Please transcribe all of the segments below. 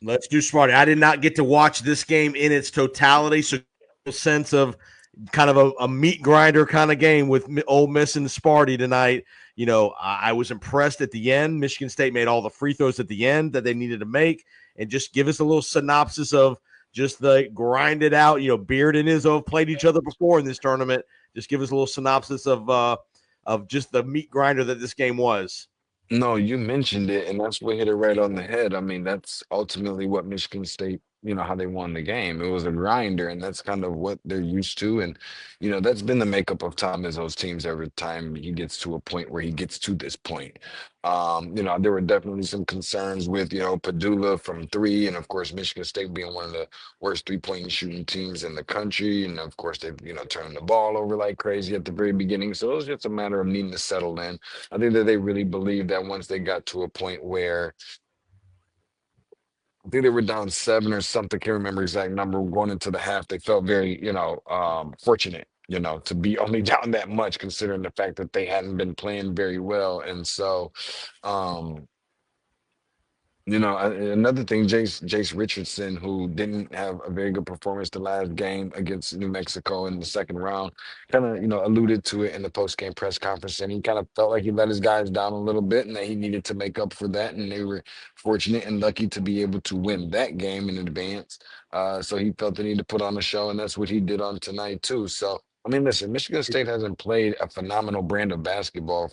Let's do Sparty. I did not get to watch this game in its totality, so a sense of kind of a meat grinder kind of game with Ole Miss and Sparty tonight. I was impressed at the end. Michigan State made all the free throws at the end that they needed to make, and just give us a little synopsis of just the grind it out. Beard and Izzo have played each other before in this tournament. Just give us a little synopsis of just the meat grinder that this game was. No, you mentioned it, and that's what hit it right on the head. I mean, that's ultimately what Michigan State, how they won the game. It was a grinder, and that's kind of what they're used to. And, that's been the makeup of Tom Izzo's teams every time he gets to a point where he gets to this point. There were definitely some concerns with, Padula from three, and of course, Michigan State being one of the worst three-point shooting teams in the country. And of course, they've, turned the ball over like crazy at the very beginning. So it was just a matter of needing to settle in. I think that they really believed that once they got to a point where I think they were down seven or something, can't remember exact number, going into the half, they felt very, fortunate, to be only down that much, considering the fact that they hadn't been playing very well. And so, um, another thing, Jace Richardson, who didn't have a very good performance the last game against New Mexico in the second round, kind of, alluded to it in the post-game press conference, and he kind of felt like he let his guys down a little bit and that he needed to make up for that. And they were fortunate and lucky to be able to win that game in advance. So he felt the need to put on a show, and that's what he did on tonight too. So I mean, listen, Michigan State hasn't played a phenomenal brand of basketball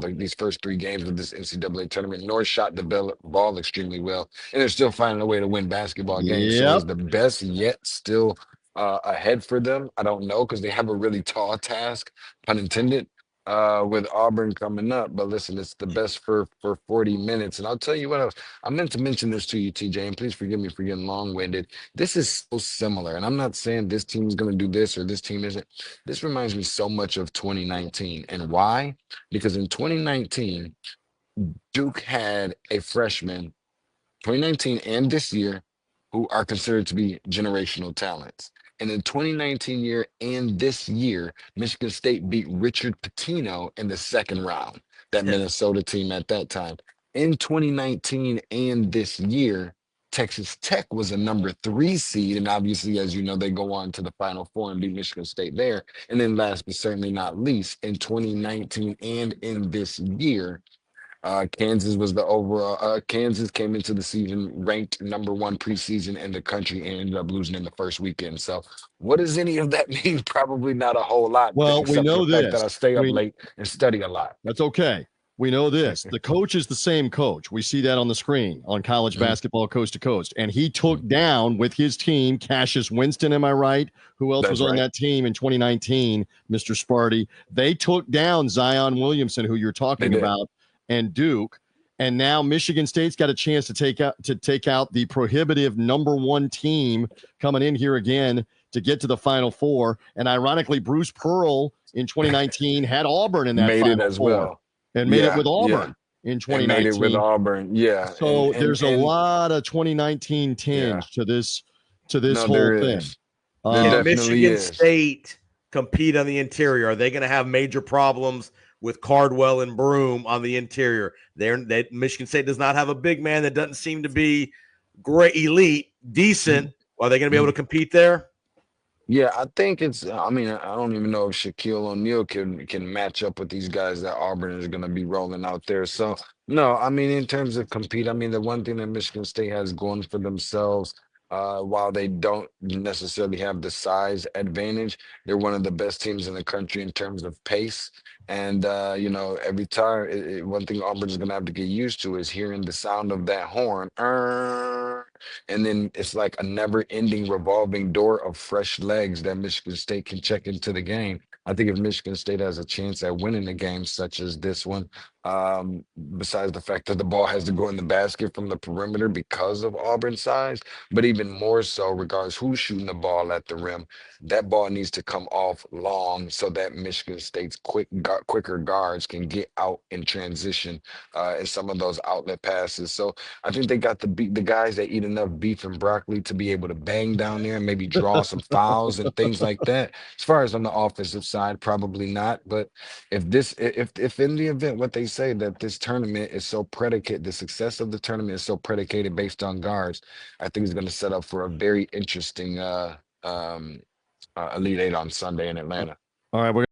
these first three games of this NCAA tournament, nor shot the ball extremely well, and they're still finding a way to win basketball games. So Yep. is the best yet still ahead for them? I don't know because they have a really tall task, pun intended, with Auburn coming up. But listen, it's the best for 40 minutes, and I'll tell you what else. I meant to mention this to you, TJ, and please forgive me for getting long-winded. This is so similar, and I'm not saying this team is going to do this or this team isn't. This reminds me so much of 2019. And why? Because in 2019, Duke had a freshman, 2019 and this year, who are considered to be generational talents. And in 2019 year and this year, Michigan State beat Richard Pitino in the second round, that Minnesota team at that time. In 2019 and this year, Texas Tech was a number three seed. And obviously, as you know, they go on to the Final Four and beat Michigan State there. And then last but certainly not least, in 2019 and in this year, Kansas was the overall. Kansas came into the season ranked number one preseason in the country and ended up losing in the first weekend. So, what does any of that mean? Probably not a whole lot, Well, we except for know the fact this. that I stay up We late and study a lot. That's okay. We know this. The coach is the same coach. We see that on the screen on college Mhm, basketball coast to coast. And he took mhm. down with his team Cassius Winston, am I right? Who else was That's on right. that team in 2019, Mr. Sparty? They took down Zion Williamson, who you're They talking did. about, and Duke. And now Michigan State's got a chance to take out the prohibitive number one team coming in here again to get to the Final Four. And ironically, Bruce Pearl in 2019 had Auburn in that Made it Final as Four well. and made it Yeah, with yeah. Auburn in And made it with 2019. Auburn. Yeah, So there's a and lot of 2019 yeah. tinge to this No, whole there thing. is. There Can Um, definitely Michigan is. State compete on the interior? Are they going to have major problems with Cardwell and Broom on the interior? Michigan State does not have a big man that doesn't seem to be great, elite, decent. Mhm, Are they going to be able to mhm. compete there? Yeah, I think it's. I mean, I don't even know if Shaquille O'Neal can match up with these guys that Auburn is going to be rolling out there. So no, I mean, in terms of compete, I mean, the one thing that Michigan State has going for themselves, while they don't necessarily have the size advantage, they're one of the best teams in the country in terms of pace. And every time, one thing Auburn is going to have to get used to is hearing the sound of that horn. And then it's like a never-ending revolving door of fresh legs that Michigan State can check into the game. I think if Michigan State has a chance at winning a game such as this one, besides the fact that the ball has to go in the basket from the perimeter because of Auburn's size, but even more so, regardless who's shooting the ball at the rim, that ball needs to come off long so that Michigan State's quicker guards can get out in transition in some of those outlet passes. So I think they got the guys that eat enough beef and broccoli to be able to bang down there and maybe draw some fouls and things like that. As far as on the offensive side, probably not. But if in the event what they say that this tournament is so predicated, the success of the tournament is so predicated based on guards. I think it's going to set up for a very interesting Elite Eight on Sunday in Atlanta. All right, we're